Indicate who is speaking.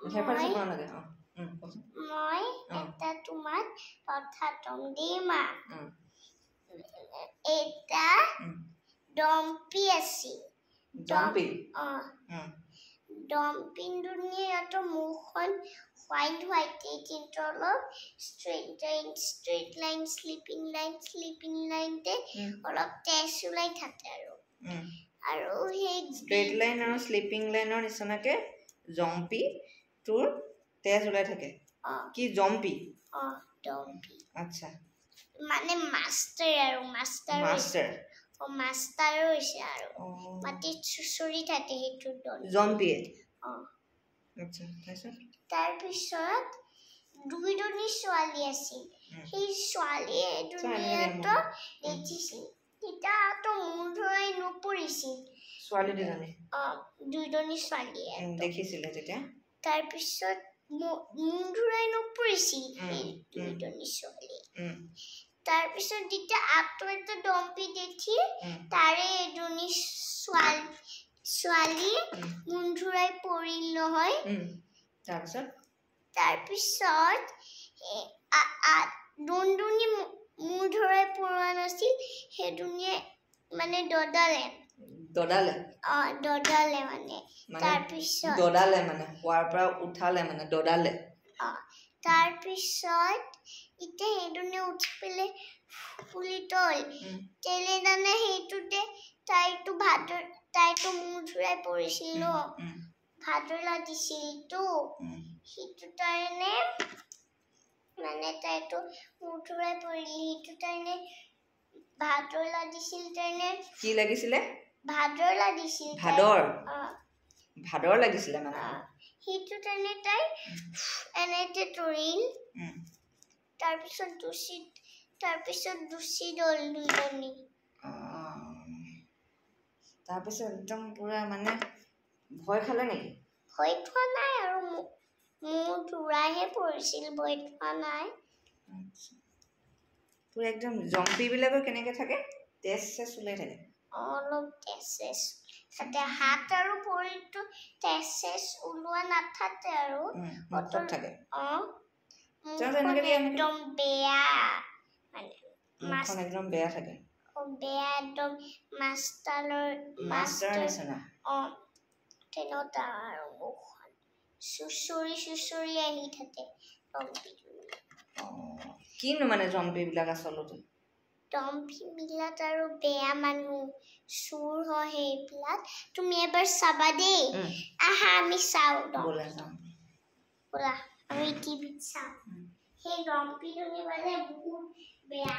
Speaker 1: হেফাৰ চুপ নালাগে
Speaker 2: মই এটা তোমাক কথা কম দেই মা এটা ডম্পি আছিল ডম্পিং দুনিয়াটো মুখখন হোৱাইট কিন্তু অলপ ষ্ট্ৰেইট লাইন স্লিপিং লাইনতে অলপ তেজ ওলাই থাকে আৰু সেই
Speaker 1: ষ্ট্ৰেইট লাইন আৰু স্লিপিং লাইনৰ নিচিনাকে জম্পি তোৰ তেজ ওলাই থাকে কি জম্পি আচ্ছা
Speaker 2: মানে মাষ্টাৰ হৈছে আৰু মাটিত চুচৰি থাকে সেইটো
Speaker 1: জম্পিয়ে
Speaker 2: তাৰপিছত দুইজনী ছোৱালী আছিল সেই ছোৱালীয়ে দুনিয়াটো দেখিছিল তেতিয়াতো মূৰ ধৰাই নপৰিছিল
Speaker 1: ছোৱালী
Speaker 2: দুইজনী ছোৱালীয়ে
Speaker 1: দেখিছিলে তেতিয়া
Speaker 2: তাৰপিছত মূৰ ধৰাই নপৰিছিল দুইজনী ছোৱালী তাৰপিছত যেতিয়া আটো এটা ডম্পি দেখি তাৰে এজনী ছোৱালী মূৰ ধৰাই পৰিল নহয় তাৰপিছত যোনজনী মূৰ ধৰাই পৰা নাছিল সেইজনীয়ে মানে দদালে মানে তাৰপিছত
Speaker 1: হোৱাৰ পৰা উঠালে মানে দদালে
Speaker 2: তাৰপিছত এতিয়া সেইজনীয়ে উঠি পেলাই ফুলি তল তেলে জানে সেইটোতে তাইতো মূৰ ধৰাই পৰিছিল ন ভাতৰ লাগিছিলতো সেইটো কাৰণে মানে তাইতো মূৰ ধৰাই পৰিল সেইটো কাৰণে ভাতৰ লাগিছিল কাৰণে
Speaker 1: কি লাগিছিলে
Speaker 2: ভাতৰ লাগিছিল
Speaker 1: ভাদৰ লাগিছিলে মানে
Speaker 2: সেইটো কাৰণে তাই এনেতে তৰিল তাৰপিছত দুচি দল দুইজনী
Speaker 1: তাৰপিছত একদম পুৰা মানে ভয় খালে নেকি
Speaker 2: ভয় খোৱা নাই আৰু মূৰ ধৰাইহে পৰিছিল ভয় খোৱা নাই
Speaker 1: পুৰা একদম জম্পি বিলাকৰ কেনেকে থাকে তেজ ওলাই থাকে
Speaker 2: অলপ তেজ তাতে হাত আৰু ভৰিটো তেজ ওলোৱা নাথাকে আৰু
Speaker 1: থাকে
Speaker 2: একদম বেয়া
Speaker 1: মুখখন একদম বেয়া থাকে
Speaker 2: বেয়া একদম মাষ্টাৰ
Speaker 1: নিচিনা
Speaker 2: তেনেকুৱা আৰু মুখখন চুচৰি আহি থাকে
Speaker 1: কিনো মানে জম্পি বিলাক আচলতে
Speaker 2: ডম্পি বিলাক আৰু বেয়া মানুহ চুৰ হয় সেইবিলাক তুমি এবাৰ চাবা দেই আহা আমি চাওঁ ব'লা আমি টিভিত চাওঁ সেই ডম্পি জনী মানে বহুত বেয়া